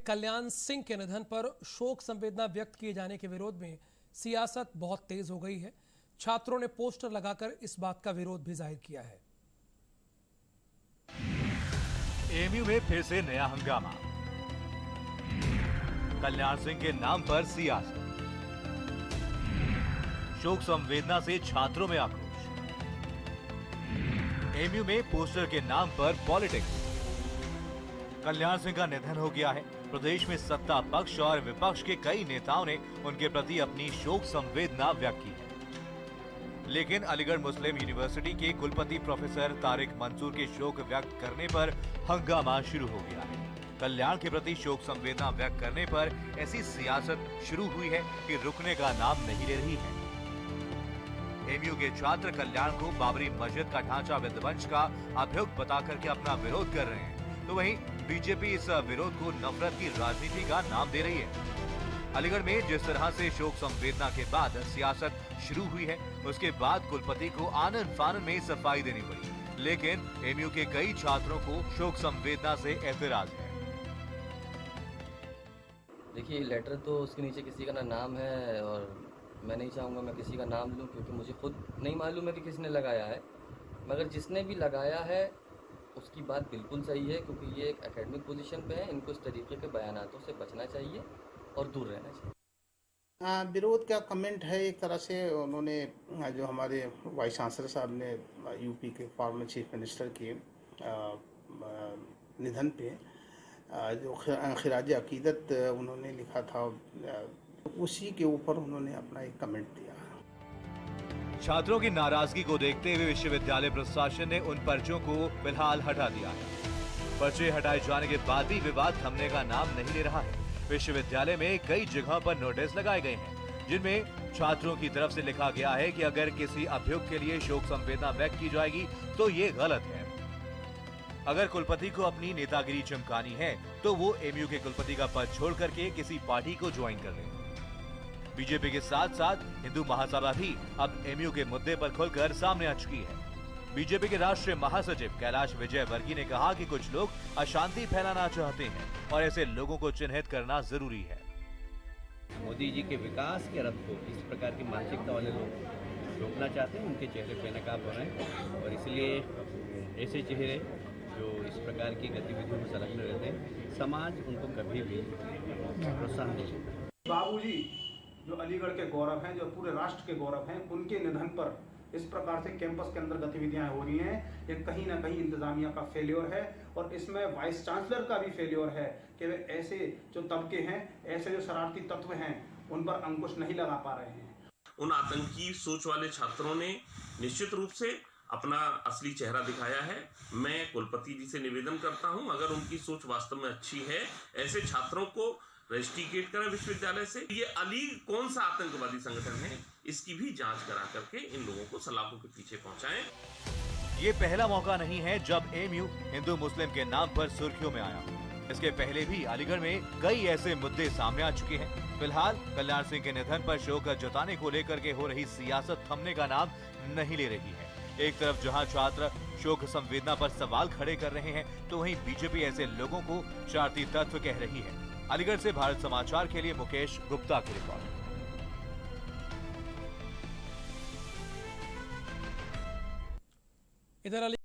कल्याण सिंह के निधन पर शोक संवेदना व्यक्त किए जाने के विरोध में सियासत बहुत तेज हो गई है। छात्रों ने पोस्टर लगाकर इस बात का विरोध भी जाहिर किया है। एएमयू में फिर से नया हंगामा। कल्याण सिंह के नाम पर सियासत। शोक संवेदना से छात्रों में आक्रोश। एएमयू में पोस्टर के नाम पर पॉलिटिक्स। कल्याण सिंह का निधन हो गया है। प्रदेश में सत्ता पक्ष और विपक्ष के कई नेताओं ने उनके प्रति अपनी शोक संवेदना व्यक्त की है, लेकिन अलीगढ़ मुस्लिम यूनिवर्सिटी के कुलपति प्रोफेसर तारिक मंसूर के शोक व्यक्त करने पर हंगामा शुरू हो गया है। कल्याण के प्रति शोक संवेदना व्यक्त करने पर ऐसी सियासत शुरू हुई है कि रुकने का नाम नहीं ले रही है। एएमयू के छात्र कल्याण को बाबरी मस्जिद का ढांचा विध्वंस का अभियुक्त बता करके अपना विरोध कर रहे हैं, तो वहीं बीजेपी इस विरोध को नफरत की राजनीति का नाम दे रही है। अलीगढ़ में जिस तरह से शोक संवेदना के बाद सियासत शुरू हुई है, उसके बाद कुलपति को आनन फानन में सफाई देनी पड़ी, लेकिन एएमयू के कई छात्रों को शोक संवेदना से एतराज है। देखिए, लेटर तो उसके नीचे किसी का ना नाम है और मैं नहीं चाहूँगा मैं किसी का नाम लूँ, क्योंकि मुझे खुद नहीं मालूम है कि किसने लगाया है। मगर जिसने भी लगाया है उसकी बात बिल्कुल सही है, क्योंकि ये एक एकेडमिक पोजीशन पे है। इनको इस तरीके के बयानातों से बचना चाहिए और दूर रहना चाहिए। विरोध का कमेंट है एक तरह से। उन्होंने जो हमारे वाइस चांसलर साहब ने यूपी के फॉर्मर चीफ मिनिस्टर के निधन पे जो खिराज अकीदत उन्होंने लिखा था, उसी के ऊपर उन्होंने अपना एक कमेंट दिया। छात्रों की नाराजगी को देखते हुए विश्वविद्यालय प्रशासन ने उन पर्चों को फिलहाल हटा दिया है। पर्चे हटाए जाने के बाद भी विवाद थमने का नाम नहीं ले रहा है। विश्वविद्यालय में कई जगहों पर नोटिस लगाए गए हैं, जिनमें छात्रों की तरफ से लिखा गया है कि अगर किसी अभियुक्त के लिए शोक संवेदना व्यक्त की जाएगी तो ये गलत है। अगर कुलपति को अपनी नेतागिरी चमकानी है तो वो एएमयू के कुलपति का पद छोड़ करके किसी पार्टी को ज्वाइन कर ले। बीजेपी के साथ साथ हिंदू महासभा भी अब एएमयू के मुद्दे पर खुलकर सामने आ चुकी है। बीजेपी के राष्ट्रीय महासचिव कैलाश विजयवर्गीय ने कहा कि कुछ लोग अशांति फैलाना चाहते हैं और ऐसे लोगों को चिन्हित करना जरूरी है। मोदी जी के विकास के रथ को इस प्रकार की मानसिकता वाले लोग रोकना चाहते हैं, उनके चेहरे पे नकाब हो रहे हैं और इसलिए ऐसे चेहरे जो इस प्रकार की गतिविधियों में संलग्न रहते हैं, समाज उनको कभी भी प्रोत्साहन नहीं देता। बाबूजी जो अलीगढ़ के गौरव हैं, जो पूरे राष्ट्र के गौरव हैं, उनके निधन पर इस प्रकार से कैंपस के अंदर गतिविधियां हो रही हैं, ये कहीं ना कहीं इंतजामिया का फेलियर है और इसमें वाइस चांसलर का भी फेलियर है कि वे ऐसे जो तबके हैं, ऐसे जो शरारती तत्व हैं, उन पर अंकुश नहीं लगा पा रहे हैं। उन आतंकी सोच वाले छात्रों ने निश्चित रूप से अपना असली चेहरा दिखाया है। मैं कुलपति जी से निवेदन करता हूं, अगर उनकी सोच वास्तव में अच्छी है, ऐसे छात्रों को रजिस्ट्रेट करें विश्वविद्यालय से। ये अली कौन सा आतंकवादी संगठन है, इसकी भी जांच करा करके इन लोगों को सलाखों के पीछे पहुंचाएं। ये पहला मौका नहीं है जब एएमयू हिंदू मुस्लिम के नाम पर सुर्खियों में आया। इसके पहले भी अलीगढ़ में कई ऐसे मुद्दे सामने आ चुके हैं। फिलहाल कल्याण सिंह के निधन पर शोक जताने को लेकर के हो रही सियासत थमने का नाम नहीं ले रही है। एक तरफ जहां छात्र शोक संवेदना पर सवाल खड़े कर रहे हैं, तो वहीं बीजेपी ऐसे लोगों को शरारती तत्व कह रही है। अलीगढ़ से भारत समाचार के लिए मुकेश गुप्ता की रिपोर्ट। इधर